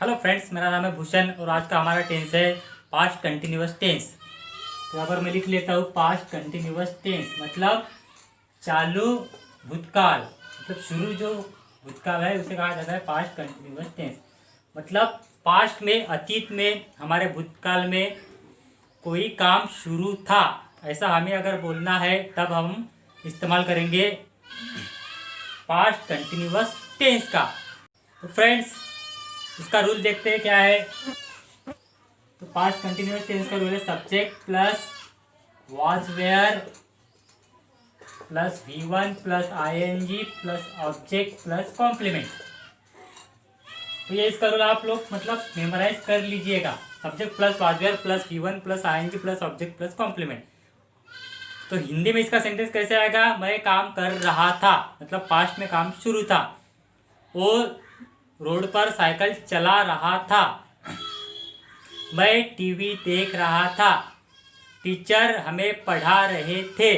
Hello friends, मेरा नाम है भूषण और आज का हमारा टेंस है पास्ट कंटिन्यूअस टेंस। तो यहाँ पर मैं लिख लेता हूँ पास्ट कंटिन्यूअस टेंस मतलब चालू भूतकाल, मतलब शुरू जो भूतकाल है उसे कहा जाता है पास्ट कंटिन्यूअस टेंस। मतलब पास्ट में, अतीत में, हमारे भूतकाल में कोई काम शुरू था, ऐसा हमें अगर बोलना है तब हम इस्तेमाल करेंगे पास्ट कंटिन्यूअस टेंस का। तो फ्रेंड्स, इसका रूल देखते हैं क्या है। तो पास्ट कंटिन्यूअस टेंस का रूल है subject plus was were plus V1 plus ING plus object plus complement. तो ये इसका रूल आप लोग मतलब मेमोराइज कर लीजिएगा। Subject plus was were plus V1 plus ING plus object plus complement. तो हिंदी में इसका सेंटेंस कैसे आएगा? मैं काम कर रहा था, मतलब पास्ट में काम शुरू था। वो रोड पर साइकिल चला रहा था। मैं टीवी देख रहा था। टीचर हमें पढ़ा रहे थे।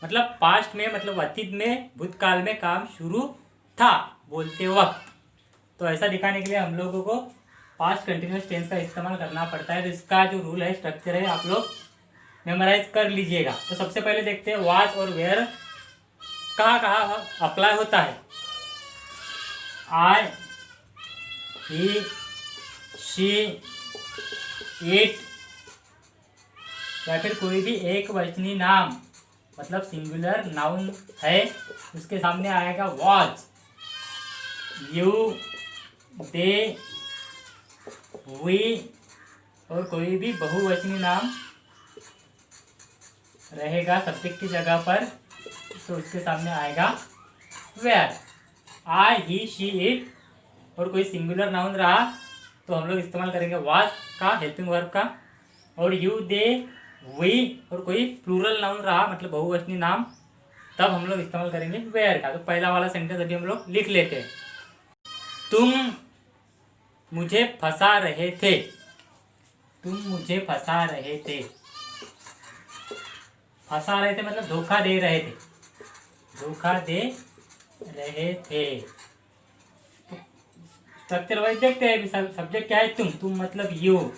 मतलब पास्ट में, मतलब अतीत में, भूतकाल में काम शुरू था बोलते वक्त। तो ऐसा दिखाने के लिए हम लोगों को पास्ट कंटिन्यूअस टेंस का इस्तेमाल करना पड़ता है। तो इसका जो रूल है, स्ट्रक्चर है, आप लोग मेमोराइज कर लीजिएगा। तो सबसे पहले देखते हैं वाज और वेयर कहाँ कहाँ अप्लाई होता है। आई, ही, शी, इट या फिर कोई भी एक वचनी नाम मतलब सिंगुलर नाउन है, उसके सामने आएगा वाज। यू, दे, वी और कोई भी बहुवचनी नाम रहेगा सब्जेक्ट की जगह पर, तो उसके सामने आएगा were. I, he, she, it और कोई सिंगुलर नाउन रहा तो हम लोग इस्तेमाल करेंगे वाज का, हेल्पिंग वर्ब का। और यू, दे, वी और कोई प्लूरल नाउन रहा मतलब बहुवचनी नाम, तब हम लोग इस्तेमाल करेंगे वेयर का। तो पहला वाला सेंटेंस अभी हम लोग लिख लेते हैं। तुम मुझे फंसा रहे थे। तुम मुझे फंसा रहे थे। फंसा रहे थे मतलब धोखा दे रहे थे। धोखा दे रहे थे। स्ट्रक्चर वाइज देखते हैं। सब्जेक्ट क्या है? तुम मतलब यू।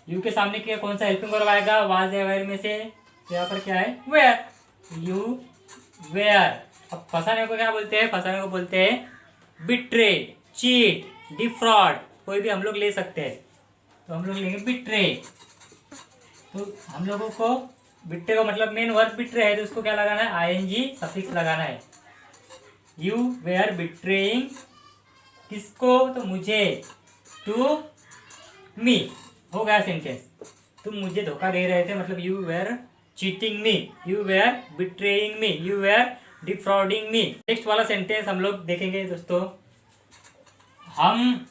यू के सामने क्या कौन सा हेल्पिंग वर्ब आएगा? वाज या वेयर में से। तो यहाँ पर क्या है? वेयर। You were. अब फंसाने को क्या बोलते हैं? फंसाने को बोलते हैं बिट्रे, चीट, डिफ्रॉड, कोई भी हम लोग ले सकते हैं। तो हम लोग लेंगे बिट्रे। तो हम लोगों को बिट्रे को मतलब मेन वर्ब बिट्रे है, तो उसको क्या लगाना है? ING सफिक्स लगाना है। यू वेयर बिट्रेइंग किसको? तो मुझे। टू मी हो गया सेंटेंस। तुम मुझे धोखा दे रहे थे मतलब you were cheating me, you were betraying me, you were defrauding me. Next वाला सेंटेंस हम लोग देखेंगे दोस्तों। हम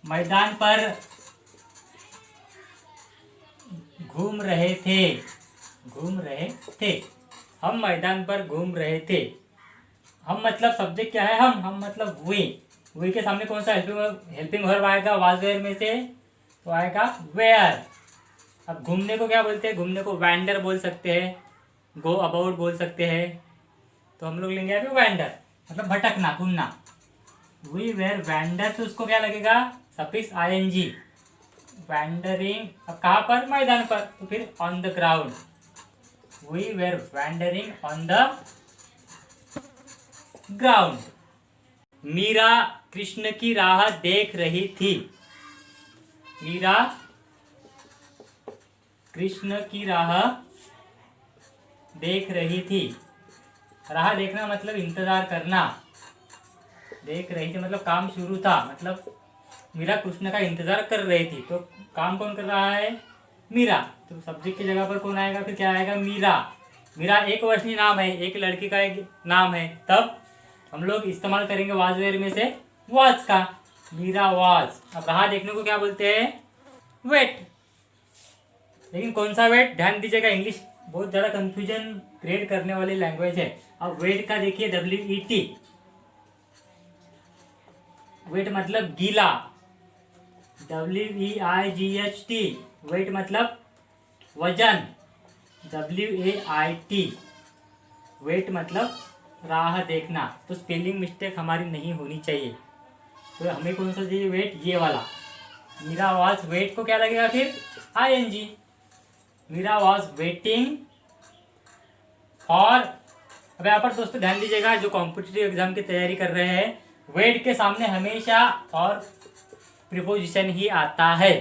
मैदान पर घूम रहे थे। घूम रहे थे। हम मैदान पर घूम रहे थे। हम मतलब सब्जेक्ट क्या है? हम मतलब वी के सामने कौन सा हेल्पिंग वर्ब आएगा? वाज वेयर में से, तो आएगा वेयर। अब घूमने को क्या बोलते हैं? घूमने को वैंडर बोल सकते हैं, गो अबाउट बोल सकते हैं। तो हम लोग लेंगे अभी वैंडर मतलब भटकना, घूमना। वी वेयर वैंडर, तो उसको क्या लगेगा? Suffix ING। वैंडरिंग, अब कहाँ पर? मैदान पर, तो फिर on the ground. We were wandering on the ground. Meera Krishna की राह देख रही थी। मीरा कृष्ण की राह देख रही थी। राह देखना मतलब इंतजार करना। देख रही थी मतलब काम शुरू था, मतलब मीरा कृष्ण का इंतजार कर रही थी। तो काम कौन कर रहा है? मीरा। तो सब्जेक्ट की जगह पर कौन आएगा? फिर क्या आएगा? मीरा। मीरा एक वचनी नाम है, एक लड़की का एक नाम है, तब हम लोग इस्तेमाल करेंगे वाज वेयर में से वाज का। मीरा वाज। अब राह देखने को क्या बोलते हैं? वेट। लेकिन कौन सा वेट? ध्यान दीजिएगा, इंग्लिश बहुत ज़्यादा कंफ्यूजन क्रिएट करने वाली लैंग्वेज है। अब वेट का देखिए WET। वेट मतलब गीला। WEIGHT। वेट मतलब वजन। WAIT। वेट मतलब राह देखना। तो स्पेलिंग मिस्टेक हमारी नहीं होनी चाहिए। तो हमें कौन सा चाहिए वेट, ये वाला। मीरा वॉज वेट को क्या लगेगा फिर, ING. Meera was waiting for. अब यहाँ पर दोस्तों ध्यान दीजिएगा, जो कॉम्पिटिटिव एग्जाम की तैयारी कर रहे हैं, वेट के सामने हमेशा और प्रीपोजिशन ही आता है।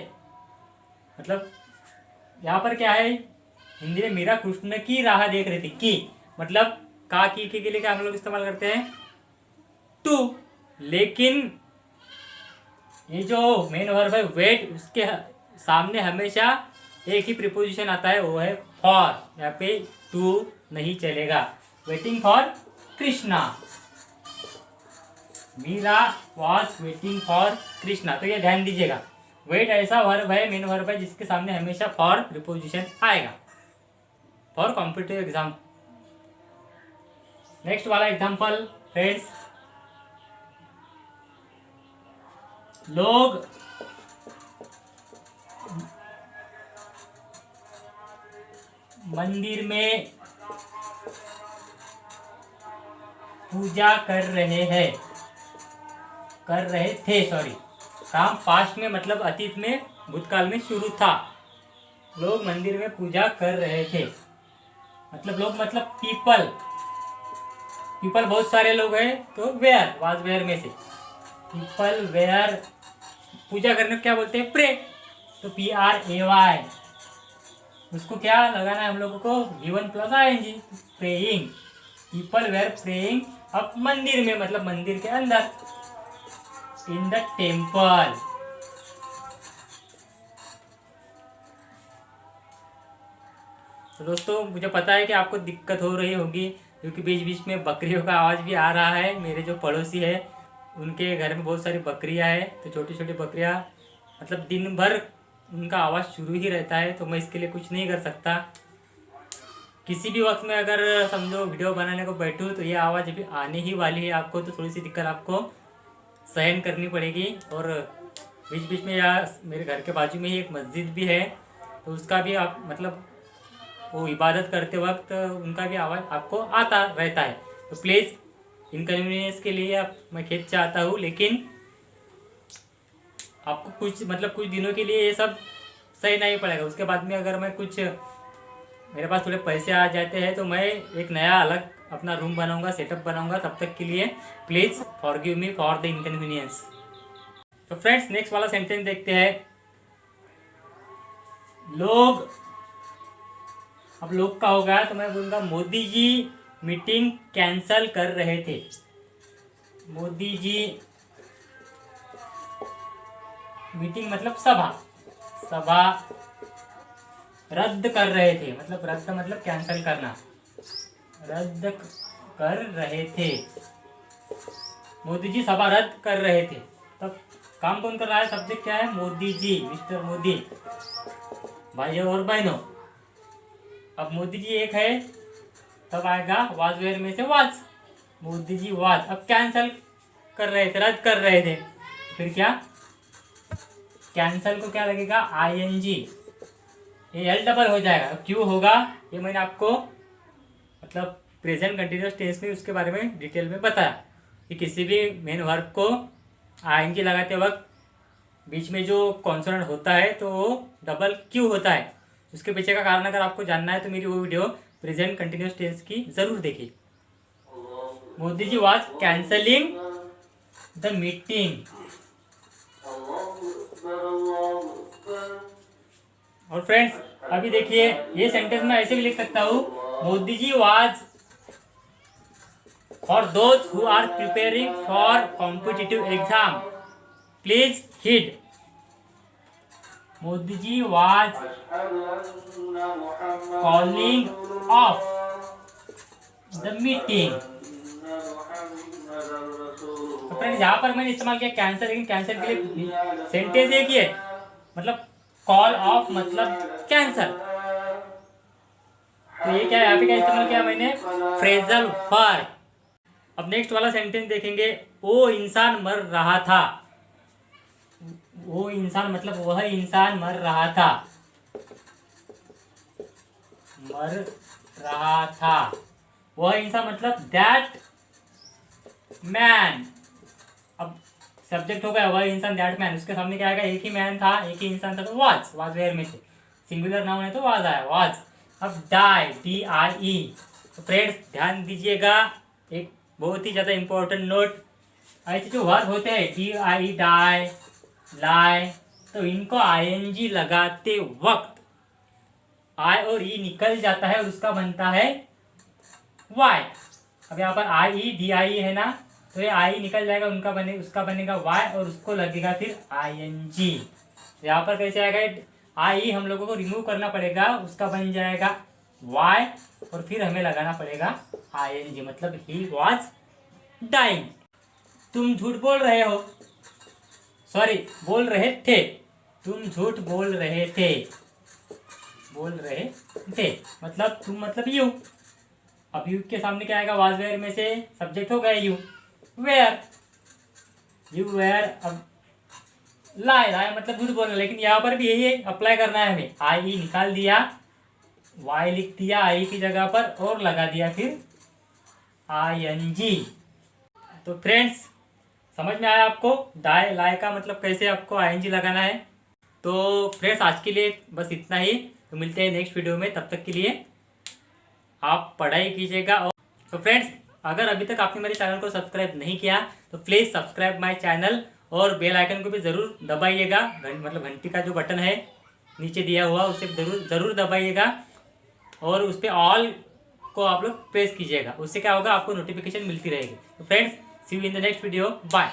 मतलब यहाँ पर क्या है, हिंदी में मीरा कृष्ण की राह देख रही थी, की मतलब का की के लिए क्या हम लोग इस्तेमाल करते हैं, टू। लेकिन ये जो मेन वर्ब है वेट, उसके सामने हमेशा एक ही प्रीपोजिशन आता है, वो है फॉर। यहाँ पे टू नहीं चलेगा। Waiting for Krishna, Meera was waiting for Krishna. तो ये ध्यान दीजिएगा, वेट ऐसा वर्ब है, मेन वर्ब है, जिसके सामने हमेशा फॉर प्रीपोजिशन आएगा फॉर कॉम्पिटिटिव एग्जाम। नेक्स्ट वाला एग्जांपल फ्रेंड्स, लोग मंदिर में पूजा कर रहे थे, सॉरी। काम पास्ट में मतलब अतीत में, भूतकाल में शुरू था। लोग मंदिर में पूजा कर रहे थे, मतलब लोग मतलब पीपल बहुत सारे लोग हैं, तो वेयर, वाज वेयर में से पीपल वेयर। पूजा करने को क्या बोलते हैं, प्रे। तो PRAY, उसको क्या लगाना है हम लोगों को, V1 plus ING, praying. People were praying. अब मंदिर में मतलब मंदिर के अंदर, इन द टेम्पल। तो दोस्तों मुझे पता है कि आपको दिक्कत हो रही होगी, क्योंकि बीच बीच में बकरियों का आवाज़ भी आ रहा है। मेरे जो पड़ोसी है उनके घर में बहुत सारी बकरियां हैं, तो छोटी छोटी बकरियां, मतलब दिन भर उनका आवाज़ शुरू ही रहता है, तो मैं इसके लिए कुछ नहीं कर सकता। किसी भी वक्त में अगर समझो वीडियो बनाने को बैठूँ तो ये आवाज़ अभी आने ही वाली है आपको, तो थोड़ी सी दिक्कत आपको सहन करनी पड़ेगी। और बीच बीच में यार मेरे घर के बाजू में ही एक मस्जिद भी है, तो उसका भी आप मतलब वो इबादत करते वक्त उनका भी आवाज़ आपको आता रहता है। तो प्लीज़ इनकन्वीनियंस के लिए मैं खेद चाहता हूँ, लेकिन आपको कुछ दिनों के लिए ये सब सही नहीं पड़ेगा। उसके बाद में अगर मैं मेरे पास थोड़े पैसे आ जाते हैं, तो मैं एक नया अलग अपना रूम बनाऊंगा, सेटअप बनाऊंगा। तब तक के लिए please forgive me for the inconvenience. तो फ्रेंड्स नेक्स्ट वाला सेंटेंस देखते हैं, लोग। अब लोग का हो गया तो मैं बोलूँगा मोदी जी मीटिंग कैंसल कर रहे थे। मोदी जी मीटिंग मतलब सभा रद्द कर रहे थे, मतलब रद्द मतलब कैंसल करना, रद्द कर रहे थे। मोदी जी सभा रद्द कर रहे थे। तब काम कौन कर रहा है, सब्जेक्ट क्या है, मोदी जी, मिस्टर मोदी। भाइयों और बहनों, अब मोदी जी एक है, तब आएगा वाज वेयर में से वाज। मोदी जी वाज, अब कैंसल कर रहे थे, रद्द कर रहे थे, फिर क्या, कैंसल को क्या लगेगा, ING। ये L डबल हो जाएगा। अब क्यों होगा ये मैंने आपको मतलब प्रेजेंट कंटिन्यूअस टेंस में उसके बारे में डिटेल में बताया, कि किसी भी मेन वर्ब को ING लगाते वक्त बीच में जो कॉन्सोनेंट होता है तो वो डबल क्यों होता है, उसके पीछे का कारण अगर आपको जानना है तो मेरी वो वीडियो प्रेजेंट कंटिन्यूअस टेंस की ज़रूर देखिए। Modi ji was cancelling the meeting. और फ्रेंड्स अभी देखिए, ये सेंटेंस मैं ऐसे भी लिख सकता हूँ, Modi ji was for those who are preparing for competitive exam, please heed. Modi ji was calling off the meeting. तो फ्रेंड्स यहाँ पर मैंने इस्तेमाल किया कैंसल, लेकिन कैंसल के लिए सेंटेंस एक ही है, मतलब कॉल ऑफ मतलब कैंसल। तो ये क्या है, यहाँ पे क्या इस्तेमाल किया मैंने, फ्रेजल वर्ब। अब नेक्स्ट वाला सेंटेंस देखेंगे, वो इंसान मर रहा था। वो इंसान मतलब वह इंसान मर रहा था, मर रहा था। वह इंसान मतलब दैट मैन। अब सब्जेक्ट हो गया वह इंसान, दैट मैन, उसके सामने क्या आएगा, एक ही मैन था, एक ही इंसान था, तो वाज वेयर में से सिंगुलर नाउन है तो वाज आया, वाज। अब डाई, DIE, तो फ्रेंड्स ध्यान दीजिएगा, एक बहुत ही ज़्यादा इंपॉर्टेंट नोट, ऐसे जो वर्ब होते हैं DIE, डाई, लाई, तो इनको ING लगाते वक्त I और E निकल जाता है और उसका बनता है Y। अब यहाँ पर IE, DIE है ना, तो ये I निकल जाएगा, उसका बनेगा Y और उसको लगेगा फिर ING। तो यहाँ पर कैसे आएगा, IE हम लोगों को रिमूव करना पड़ेगा, उसका बन जाएगा Y और फिर हमें लगाना पड़ेगा ING, मतलब ही वॉज डाइंग। तुम झूठ बोल रहे हो, सॉरी बोल रहे थे, तुम झूठ बोल रहे थे, मतलब तुम मतलब यू। अब यू के सामने क्या आएगा, वाज वेयर में से सब्जेक्ट हो गया यू, वेयर, यू वेयर। अब लाई, मतलब झूठ बोलना, लेकिन यहाँ पर भी यही अप्लाई करना है हमें, IE निकाल दिया, Y लिख दिया I की जगह पर और लगा दिया फिर ING। तो फ्रेंड्स समझ में आया आपको डाई लाई का मतलब कैसे आपको ING लगाना है। तो फ्रेंड्स आज के लिए बस इतना ही, तो मिलते हैं नेक्स्ट वीडियो में, तब तक के लिए आप पढ़ाई कीजिएगा। और तो फ्रेंड्स अगर अभी तक आपने मेरे चैनल को सब्सक्राइब नहीं किया तो प्लीज़ सब्सक्राइब माय चैनल और बेल आइकन को भी ज़रूर दबाइएगा, मतलब घंटी का जो बटन है नीचे दिया हुआ उसे ज़रूर दबाइएगा और उस पर ऑल को आप लोग प्रेस कीजिएगा, उससे क्या होगा आपको नोटिफिकेशन मिलती रहेगी। तो friends see you in the next video, bye.